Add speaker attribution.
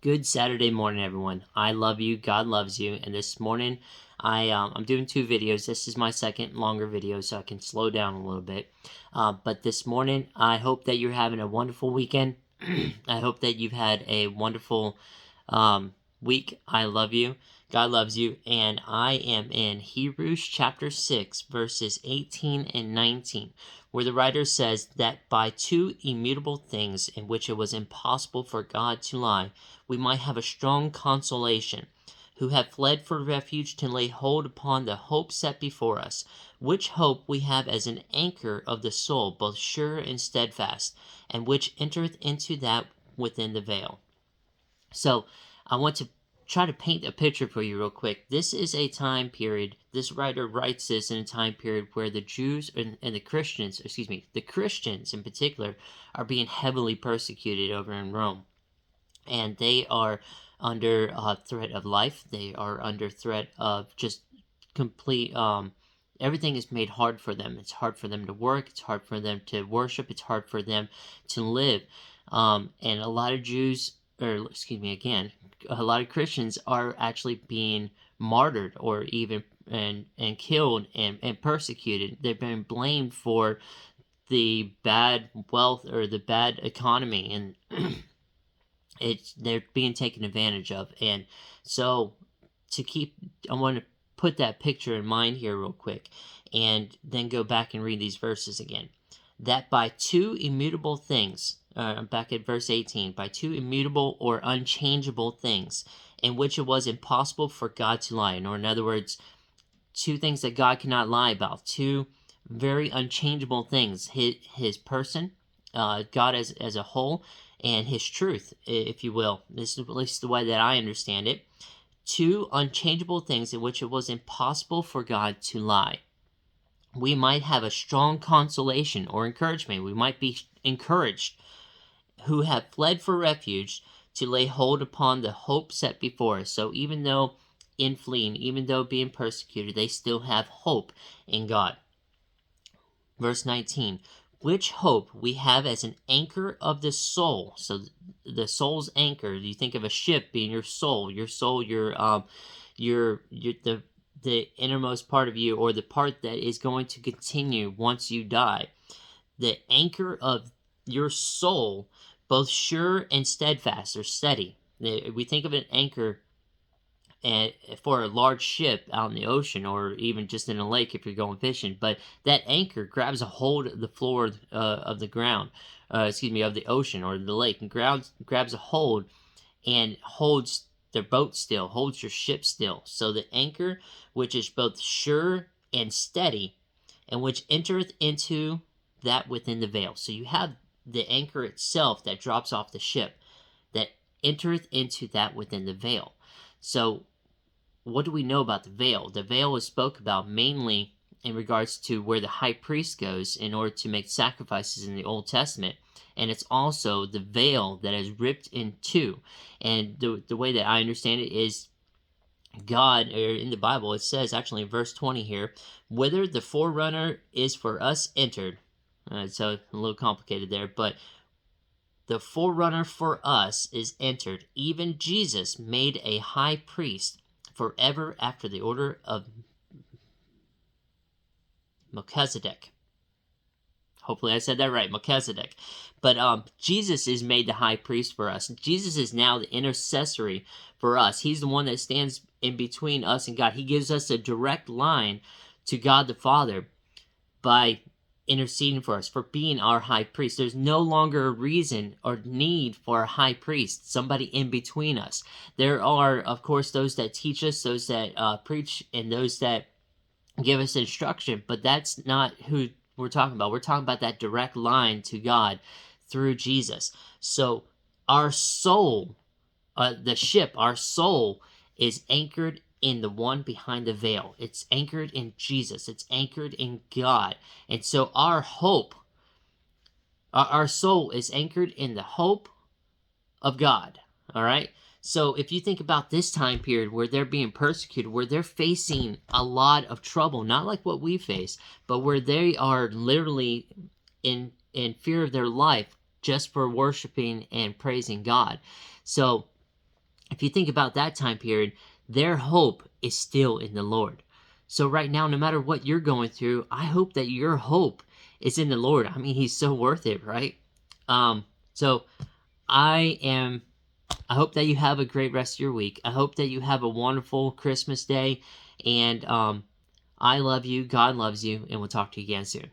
Speaker 1: Good Saturday morning, everyone. I love you. God loves you. And this morning, I'm doing two videos. This is my second longer video, so I can slow down a little bit. But this morning, I hope that you're having a wonderful weekend. I hope that you've had a wonderful week. I love you. God loves you. And I am in Hebrews chapter 6, verses 18 and 19, where the writer says that by two immutable things in which it was impossible for God to lie, we might have a strong consolation, who have fled for refuge to lay hold upon the hope set before us, which hope we have as an anchor of the soul, both sure and steadfast, and which entereth into that within the veil. So I want to try to paint a picture for you real quick. This is a time period, this writer writes this in a time period where the Jews and the Christians, the Christians in particular, are being heavily persecuted over in Rome. And they are under threat of life. They are under threat of just complete, everything is made hard for them. It's hard for them to work. It's hard for them to worship. It's hard for them to live. And a lot of Jews, or a lot of Christians are actually being martyred or even and killed and persecuted. They've been blamed for the bad wealth or the bad economy, and they're being taken advantage of. And so I want to put that picture in mind here real quick, and then go back and read these verses again. That by two immutable things, back at verse 18, by two immutable or unchangeable things, in which it was impossible for God to lie, or in other words, two things that God cannot lie about, two very unchangeable things: his person, God as a whole, and his truth, if you will. This is at least the way that I understand it. Two unchangeable things in which it was impossible for God to lie. We might have a strong consolation or encouragement. We might be encouraged, who have fled for refuge to lay hold upon the hope set before us. So even though in fleeing, even though being persecuted, they still have hope in God. Verse 19, which hope we have as an anchor of the soul. So the soul's anchor, you think of a ship being your soul, the innermost part of you, or the part that is going to continue once you die. The anchor of your soul, both sure and steadfast, or steady. We think of an anchor for a large ship out in the ocean, or even just in a lake if you're going fishing. But that anchor grabs a hold of the floor of the ground, of the ocean or the lake, and grabs a hold and holds the boat still, holds your ship still. So the anchor, which is both sure and steady, and which entereth into that within the veil. So you have the anchor itself that drops off the ship, that entereth into that within the veil. So what do we know about the veil? The veil is spoke about mainly in regards to where the high priest goes in order to make sacrifices in the Old Testament. And it's also the veil that is ripped in two. And the way that I understand it is, God, or in the Bible, it says actually in verse 20 here, whither the forerunner is for us entered. So a little complicated there, but the forerunner for us is entered, even Jesus, made a high priest forever after the order of Melchizedek. Hopefully I said that right, Melchizedek. But Jesus is made the high priest for us. Jesus is now the intercessory for us. He's the one that stands in between us and God. He gives us a direct line to God the Father by interceding for us, for being our high priest. There's no longer a reason or need for a high priest, somebody in between us. There are, of course, those that teach us, those that preach, and those that give us instruction, but that's not who we're talking about. We're talking about that direct line to God through Jesus. So our soul, our soul is anchored in the one behind the veil. It's anchored in Jesus. It's anchored in God. And so our hope, our soul is anchored in the hope of God. All right? So if you think about this time period where they're being persecuted, where they're facing a lot of trouble, not like what we face, but where they are literally in fear of their life just for worshiping and praising God. So if you think about that time period, their hope is still in the Lord. So right now, no matter what you're going through, I hope that your hope is in the Lord. I mean, He's so worth it, right? So I am. I hope that you have a great rest of your week. I hope that you have a wonderful Christmas day, and I love you. God loves you, and we'll talk to you again soon.